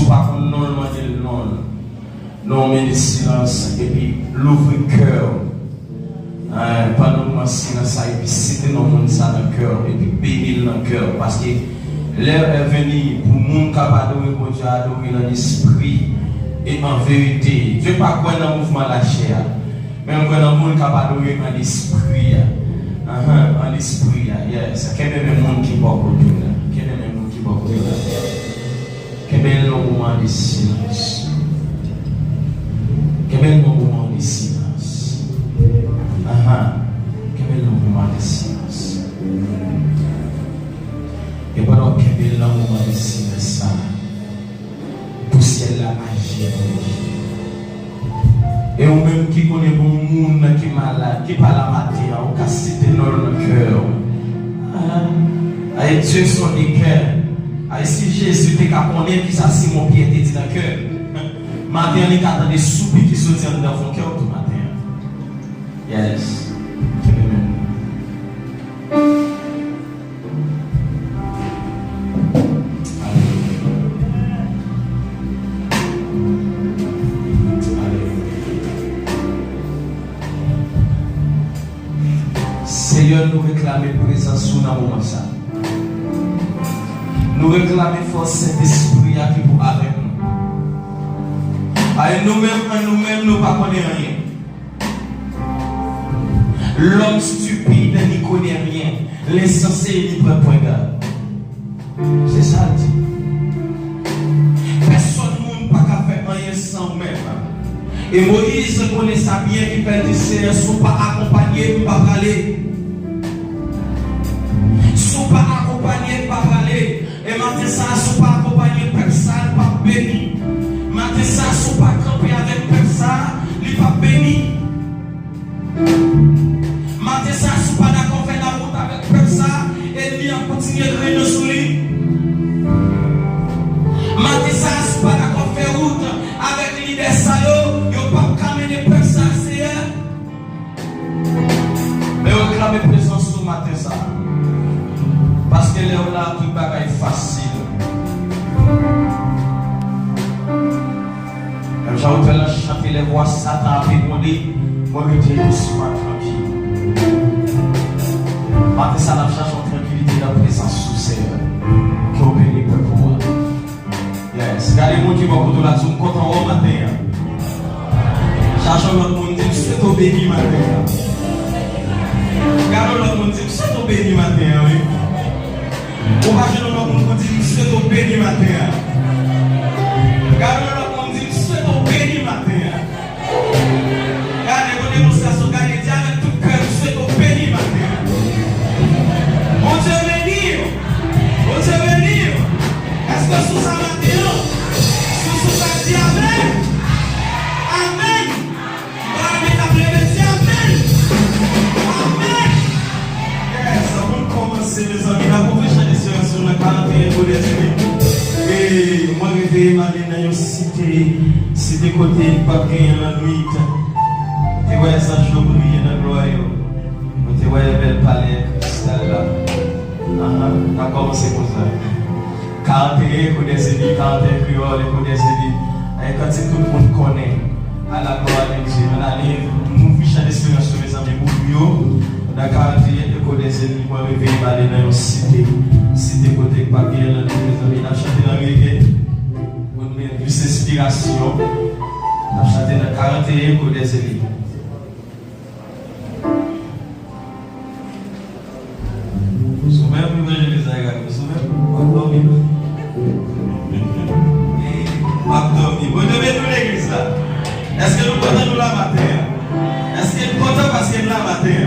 pas qu'on non, non, mais le silence, et puis l'ouvre cœur. Pendant le silence, et puis c'était dans le monde ça dans le cœur, et puis bénir dans le cœur. Parce que l'heure est venue pour le monde qui a adoré pour Dieu, adorer dans l'esprit et en vérité. Dieu n'est pas quoi dans le mouvement de la chair, mais on dans le monde qui a adoré dans l'esprit. En l'esprit, yes. Quel est le monde qui va côté là? Quel est le monde qui va côté là? Quel est le moment de silence? Quel est le moment de silence? Quel est le moment de silence? Et pendant quel est le moment de silence? Pour ciel la magie. Et ou même qui connaît bon monde qui est malade, qui parle la matière, ou qui a cité dans le cœur. Aïe, Dieu son des cœurs. Aïe, si Jésus te connaît qui ça si mon pied était dit dans le cœur. Matin, il y a des soupes qui sortent dans ton cœur tout matin. Yes. Seigneur, nous réclamons présence sous dans moment ça. Nous réclamons force Saint-Esprit qui pour avec nous. Et nous-mêmes, nous ne connaissons rien. L'homme stupide n'y connaît rien. L'insensé n'y prend point garde. C'est ça le dit. Personne ne peut pas faire rien sans même. Et Moïse connaît ça bien, il peut dire si ne sont pas accompagnés, il ne pas aller. Sont pas accompagnés, pas aller. Et maintenant ça, sont pas accompagnés, personne, pas béni. Maintenant ça, sont pas campés avec personne, il pas béni. Maintenant ça, sont pas d'accord faire la route avec personne, et il a continué de régner sur lui. Maintenant ça, sont pas d'accord faire route avec l'idée ça, il a pas camener personne, c'est mais on réclame présence sur matin ça. Parce que là, on a tout bagaille facile. Quand j'ai chanté les voix, Satan a pédonné, moi je dis doucement tranquille. Maintenant, ça n'a cherché en tranquillité dans la présence sous Seigneur. Qui est béni pour moi. Yes. Regardez les gens qui vont contre la zone, quand on va au matin. Cherchez l'autre monde, dit c'est au béni matin. Regardez l'autre monde, dit c'est au béni matin. Ou pas je ne peux pas dire que c'est au béni matin. Regardez le monde dit que c'est au béni matin. Regardez vos démonstrations, regardez avec tout cœur, c'est au béni matin. Mon Dieu béni. Mon Dieu béni. Est-ce que sous ça matin, sous ça dit amen? Amen. Amen. Amen. Amen. Yes, on va commencer les amis. La profession sur la 41 pour les amis. Et moi, je vais aller dans une cité côté pas gagner la nuit. Tu vois ça, je brille dans le gloire. Tu vois le bel palais cristal là. On a commencé comme ça. 41 pour des amis, 41 créoles pour des amis. Et quand tout le monde connaît, à la gloire de Dieu, on arrive, nous fichons l'espérance sur les amis pour nous. Dans 41 pour des amis, moi, je vais aller dans une cité. Si tu côté pas bien, les amis, on a chanté dans le reggae. On a plus d'inspiration. On a chanté dans 41 pour des amis. Vous souvenez, vous voyez les amis, vous souvenez, vous dormez. Vous devez nous l'église là. Est-ce que nous comptons nous la matin? Est-ce que nous comptons parce que nous la matin?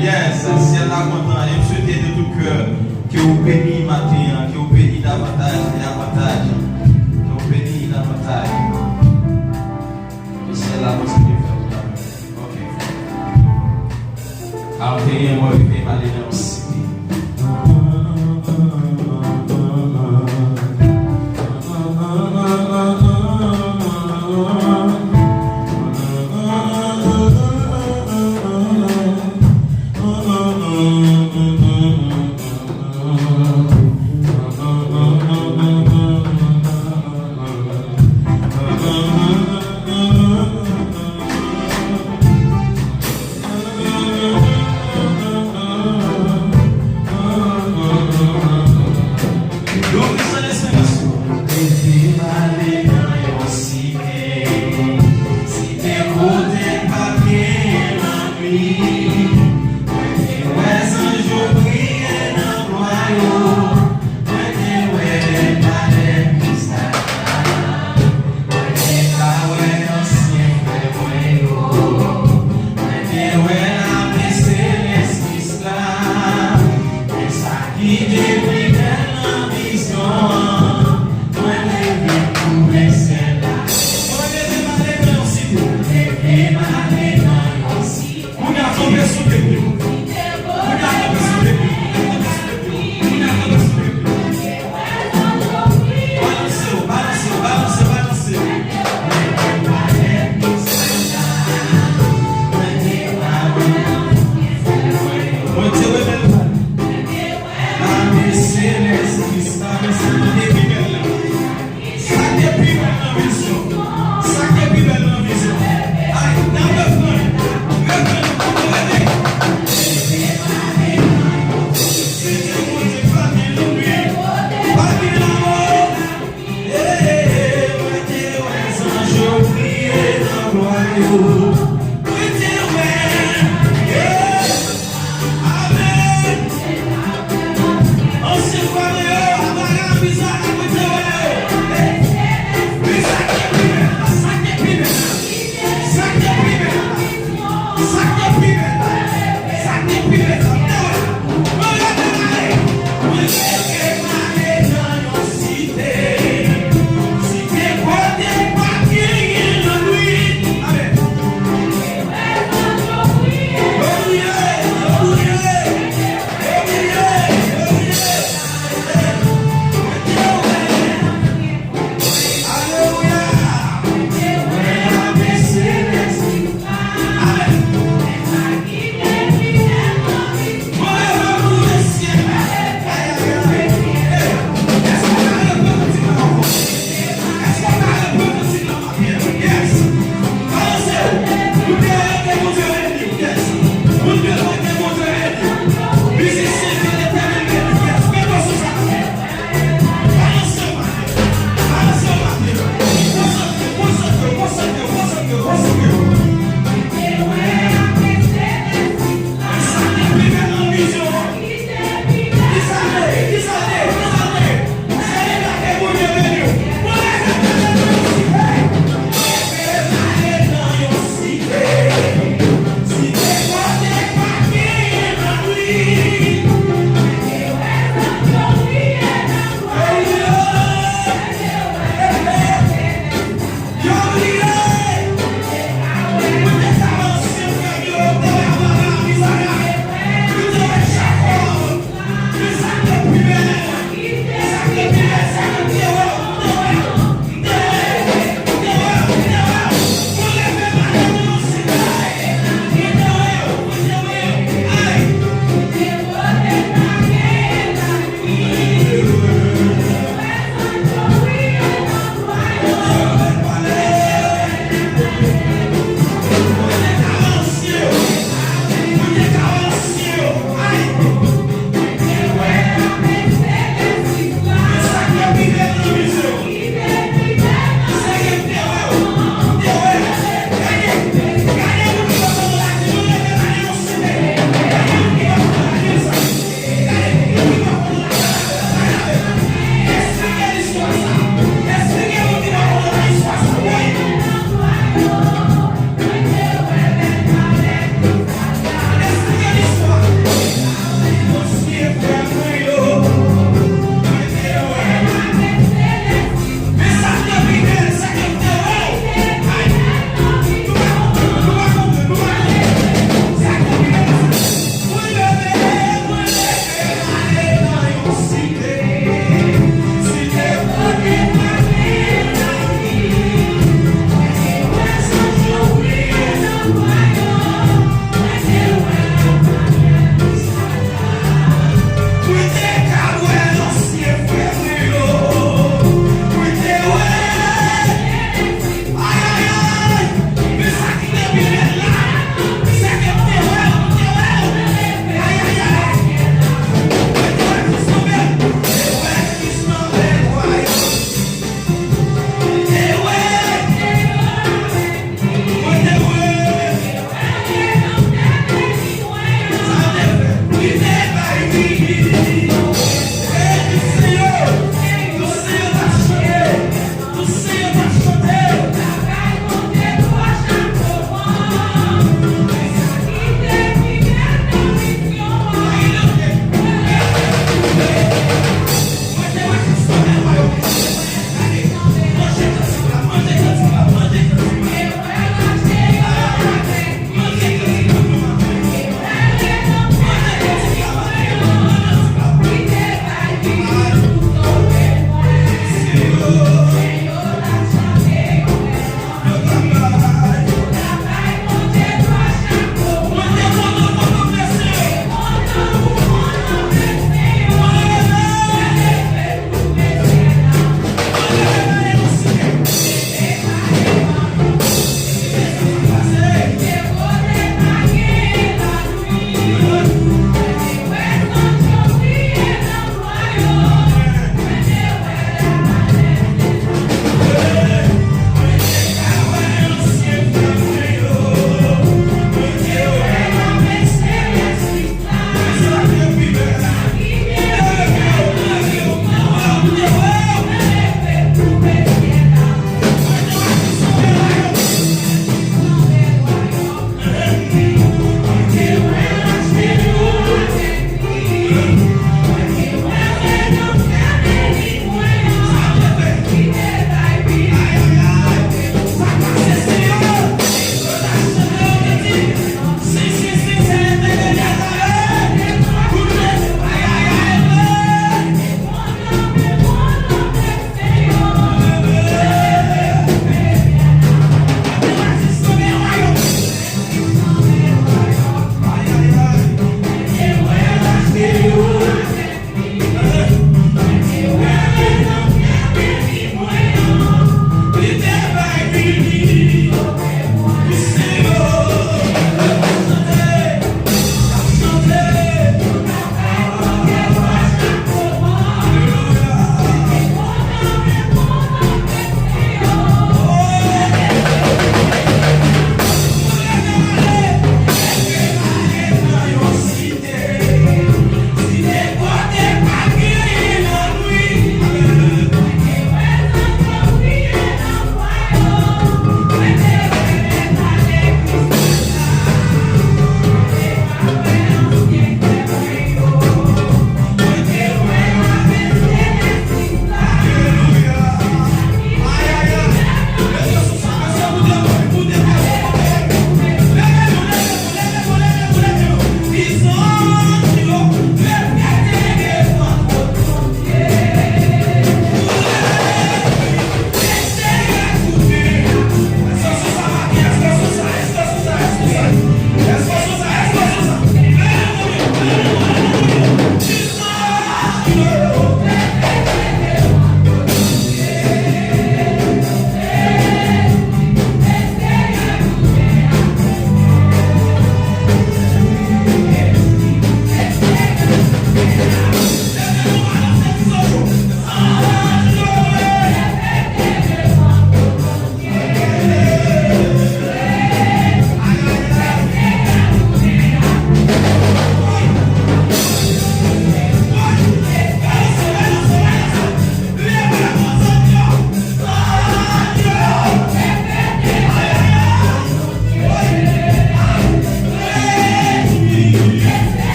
Yes, si elle a content, elle me souhaite de tout cœur. Que vous bénissez matin, que vous bénissez davantage et davantage. Que vous bénissez davantage. Et c'est là que vous allez faire. Ok. Alors, moi, je vais aller dans le cité.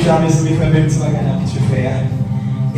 Habitualmente, me foi bem devagar, habitué.